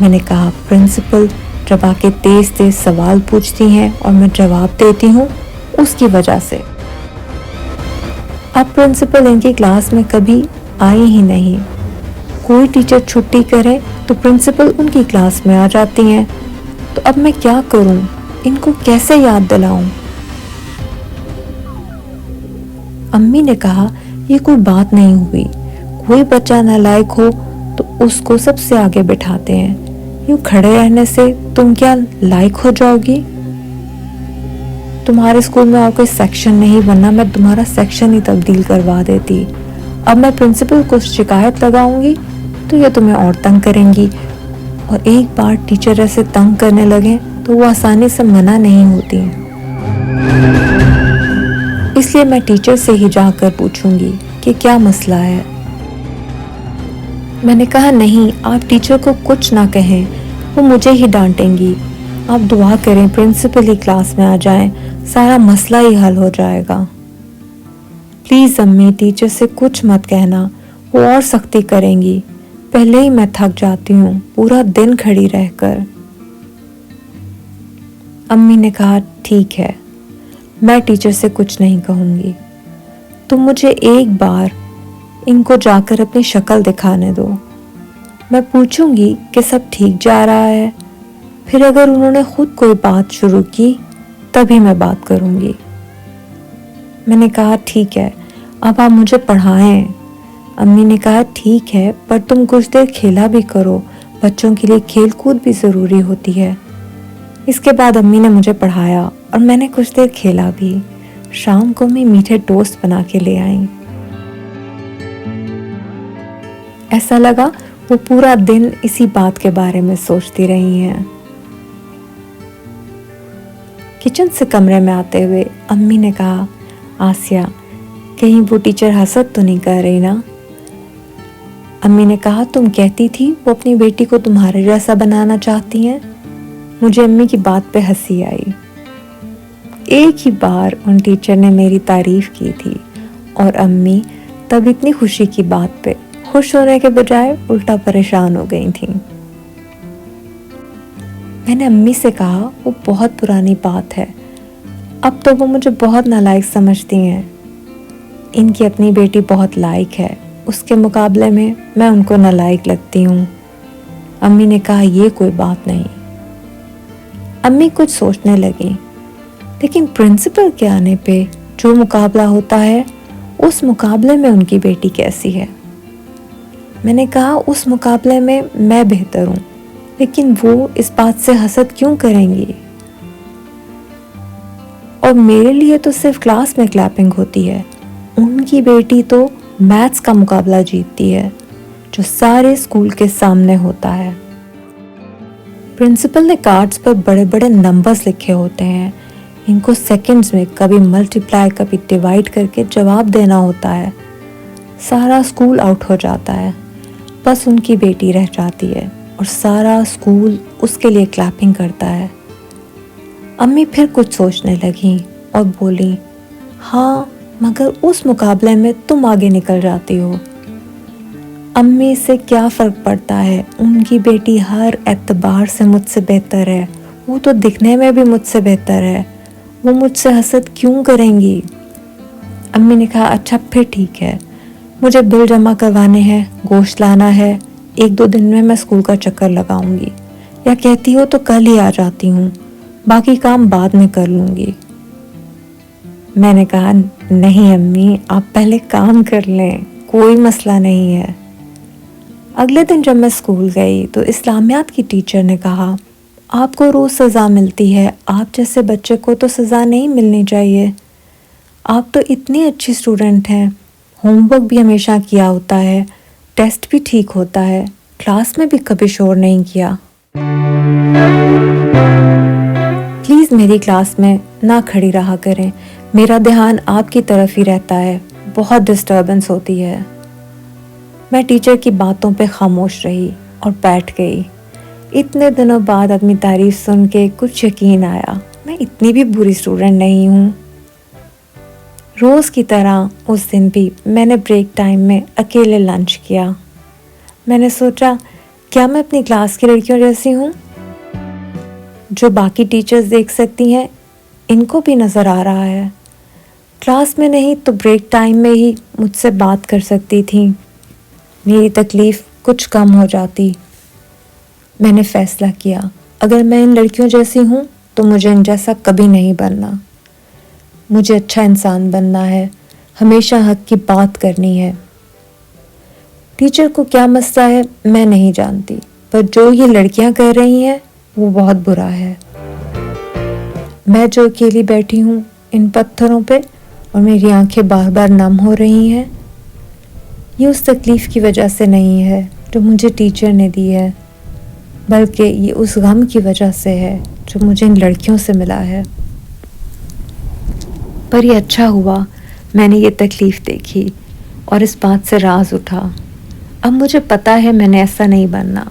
میں نے کہا پرنسپل جب آ کے تیز تیز سوال پوچھتی ہیں اور میں جواب دیتی ہوں اس کی وجہ سے۔ اب پرنسپل ان کی کلاس میں کبھی آئی ہی نہیں۔ کوئی ٹیچر چھٹی کرے تو پرنسپل ان کی کلاس میں آ جاتی ہیں، تو اب میں کیا کروں؟ ان کو کیسے یاد دلاؤں؟ امی نے کہا یہ کوئی بات نہیں ہوئی، کوئی بچہ نالائق ہو تو اس کو سب سے آگے بٹھاتے ہیں، یوں کھڑے رہنے سے تم کیا لائق ہو جاؤ گی؟ تمہارے اسکول میں اور کوئی سیکشن نہیں، ورنہ میں تمہارا سیکشن ہی تبدیل کروا دیتی۔ اب میں پرنسپل کو شکایت لگاؤں گی تو یہ تمہیں اور تنگ کریں گی، اور ایک بار ٹیچر ایسے تنگ کرنے لگیں تو وہ آسانی سے منع نہیں ہوتی، اس لیے میں ٹیچر سے ہی جا کر پوچھوں گی کہ کیا مسئلہ ہے۔ میں نے کہا نہیں، آپ ٹیچر کو کچھ نہ کہیں، وہ مجھے ہی ڈانٹیں گی، آپ دعا کریں پرنسپل ہی کلاس میں آ جائیں، سارا مسئلہ ہی حل ہو جائے گا۔ پلیز امی ٹیچر سے کچھ مت کہنا، وہ اور سختی کریں گی، پہلے ہی میں تھک جاتی ہوں پورا دن کھڑی رہ کر۔ امی نے کہا ٹھیک ہے، میں ٹیچر سے کچھ نہیں کہوں گی، تم مجھے ایک بار ان کو جا کر اپنی شکل دکھانے دو، میں پوچھوں گی کہ سب ٹھیک جا رہا ہے، پھر اگر انہوں نے خود کوئی بات شروع کی تبھی میں بات کروں گی۔ میں نے کہا ٹھیک ہے، اب آپ مجھے پڑھائیں۔ امی نے کہا ٹھیک ہے، پر تم کچھ دیر کھیلا بھی کرو، بچوں کے لیے کھیل کود بھی ضروری ہوتی ہے۔ اس کے بعد امی نے مجھے پڑھایا اور میں نے کچھ دیر کھیلا بھی۔ شام کو امی میٹھے ٹوسٹ بنا کے لے آئیں۔ ایسا لگا وہ پورا دن اسی بات کے بارے میں سوچتی رہی ہیں۔ کچن سے کمرے میں آتے ہوئے امی نے کہا آسیہ کہیں وہ ٹیچر حسد تو نہیں کر رہی نا؟ امی نے کہا تم کہتی تھی وہ اپنی بیٹی کو تمہارے جیسا بنانا چاہتی ہیں۔ مجھے امی کی بات پہ ہنسی آئی۔ ایک ہی بار ان ٹیچر نے میری تعریف کی تھی اور امی تب اتنی خوشی کی بات پہ خوش ہونے کے بجائے الٹا پریشان ہو گئی تھیں۔ میں نے امی سے کہا وہ بہت پرانی بات ہے، اب تو وہ مجھے بہت نالائق سمجھتی ہیں، ان کی اپنی بیٹی بہت لائق ہے، اس کے مقابلے میں ان کو نالائق لگتی ہوں۔ امی نے کہا یہ کوئی بات نہیں۔ امی کچھ سوچنے لگیں، لیکن پرنسپل کے آنے پہ جو مقابلہ ہوتا ہے اس مقابلے میں ان کی بیٹی کیسی ہے؟ میں نے کہا اس مقابلے میں میں بہتر ہوں، لیکن وہ اس بات سے حسد کیوں کریں گی؟ اور میرے لیے تو صرف کلاس میں کلیپنگ ہوتی ہے، ان کی بیٹی تو میتھس کا مقابلہ جیتتی ہے جو سارے اسکول کے سامنے ہوتا ہے۔ پرنسپل نے کارڈز پر بڑے بڑے نمبرز لکھے ہوتے ہیں، ان کو سیکنڈز میں کبھی ملٹیپلائی کبھی ڈیوائڈ کر کے جواب دینا ہوتا ہے۔ سارا اسکول آؤٹ ہو جاتا ہے، بس ان کی بیٹی رہ جاتی ہے اور سارا اسکول اس کے لیے کلیپنگ کرتا ہے۔ امی پھر کچھ سوچنے لگیں اور بولی ہاں مگر اس مقابلے میں تم آگے نکل جاتی ہو۔ امی سے کیا فرق پڑتا ہے، ان کی بیٹی ہر اعتبار سے مجھ سے بہتر ہے، وہ تو دکھنے میں بھی مجھ سے بہتر ہے، وہ مجھ سے حسد کیوں کریں گی؟ امی نے کہا اچھا پھر ٹھیک ہے، مجھے بل جمع کروانے ہیں، گوشت لانا ہے، 1-2 دن میں اسکول کا چکر لگاؤں گی، یا کہتی ہو تو کل ہی آ جاتی ہوں، باقی کام بعد میں کر لوں گی۔ میں نے کہا نہیں امی آپ پہلے کام کر لیں، کوئی مسئلہ نہیں ہے۔ اگلے دن جب میں اسکول گئی تو اسلامیات کی ٹیچر نے کہا آپ کو روز سزا ملتی ہے، آپ جیسے بچے کو تو سزا نہیں ملنی چاہیے، آپ تو اتنی اچھی اسٹوڈنٹ ہیں، ہوم ورک بھی ہمیشہ کیا ہوتا ہے، ٹیسٹ بھی ٹھیک ہوتا ہے، کلاس میں بھی کبھی شور نہیں کیا، پلیز میری کلاس میں نہ کھڑی رہا کریں، میرا دھیان آپ کی طرف ہی رہتا ہے، بہت ڈسٹربنس ہوتی ہے۔ میں ٹیچر کی باتوں پہ خاموش رہی اور بیٹھ گئی۔ اتنے دنوں بعد اپنی تعریف سن کے کچھ یقین آیا، میں اتنی بھی بری اسٹوڈنٹ نہیں ہوں۔ روز کی طرح اس دن بھی میں نے بریک ٹائم میں اکیلے لنچ کیا۔ میں نے سوچا کیا میں اپنی کلاس کی لڑکیوں جیسی ہوں؟ جو باقی ٹیچرز دیکھ سکتی ہیں ان کو بھی نظر آ رہا ہے۔ کلاس میں نہیں تو بریک ٹائم میں ہی مجھ سے بات کر سکتی تھیں، میری تکلیف کچھ کم ہو جاتی۔ میں نے فیصلہ کیا اگر میں ان لڑکیوں جیسی ہوں تو مجھے ان جیسا کبھی نہیں بننا۔ مجھے اچھا انسان بننا ہے، ہمیشہ حق کی بات کرنی ہے۔ ٹیچر کو کیا مسئلہ ہے میں نہیں جانتی، پر جو یہ لڑکیاں کر رہی ہیں وہ بہت برا ہے۔ میں جو اکیلی بیٹھی ہوں ان پتھروں پہ اور میری آنکھیں بار بار نم ہو رہی ہیں، یہ اس تکلیف کی وجہ سے نہیں ہے جو مجھے ٹیچر نے دی ہے، بلکہ یہ اس غم کی وجہ سے ہے جو مجھے ان لڑکیوں سے ملا ہے۔ پر یہ اچھا ہوا میں نے یہ تکلیف دیکھی اور اس بات سے راز اٹھا۔ اب مجھے پتا ہے میں نے ایسا نہیں بننا۔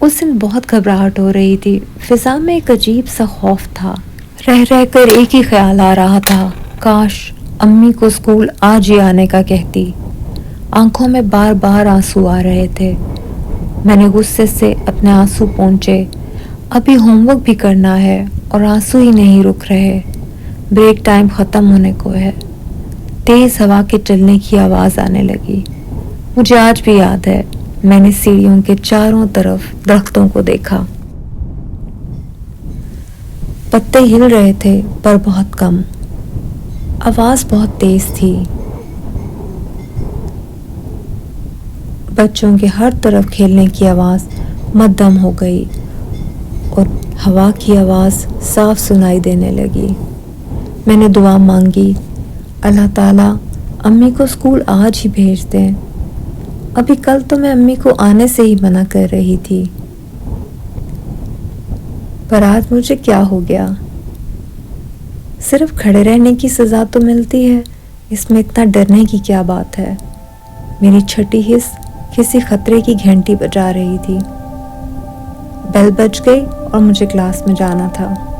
اس دن بہت گھبراہٹ ہو رہی تھی، فضا میں ایک عجیب سا خوف تھا۔ رہ رہ کر ایک ہی خیال آ رہا تھا، کاش امی کو اسکول آج ہی آنے کا کہتی۔ آنکھوں میں بار بار آنسو آ رہے تھے۔ میں نے غصے سے اپنے آنسو پونچھے۔ ابھی ہوم ورک بھی کرنا ہے اور آنسو ہی نہیں رک رہے۔ بریک ٹائم ختم ہونے کو ہے۔ تیز ہوا کے چلنے کی آواز آنے لگی۔ مجھے آج بھی یاد ہے میں نے سیڑھیوں کے چاروں طرف درختوں کو دیکھا۔ پتے ہل رہے تھے پر بہت کم۔ آواز بہت تیز تھی۔ بچوں کے ہر طرف کھیلنے کی آواز مدھم ہو گئی اور ہوا کی آواز صاف سنائی دینے لگی۔ میں نے دعا مانگی، اللہ تعالیٰ امی کو اسکول آج ہی بھیج دیں۔ ابھی کل تو میں امی کو آنے سے ہی منع کر رہی تھی، پر آج مجھے کیا ہو گیا؟ صرف کھڑے رہنے کی سزا تو ملتی ہے، اس میں اتنا ڈرنے کی کیا بات ہے؟ میری چھٹی حس کسی خطرے کی گھنٹی بجا رہی تھی۔ بیل بج گئی اور مجھے کلاس میں جانا تھا۔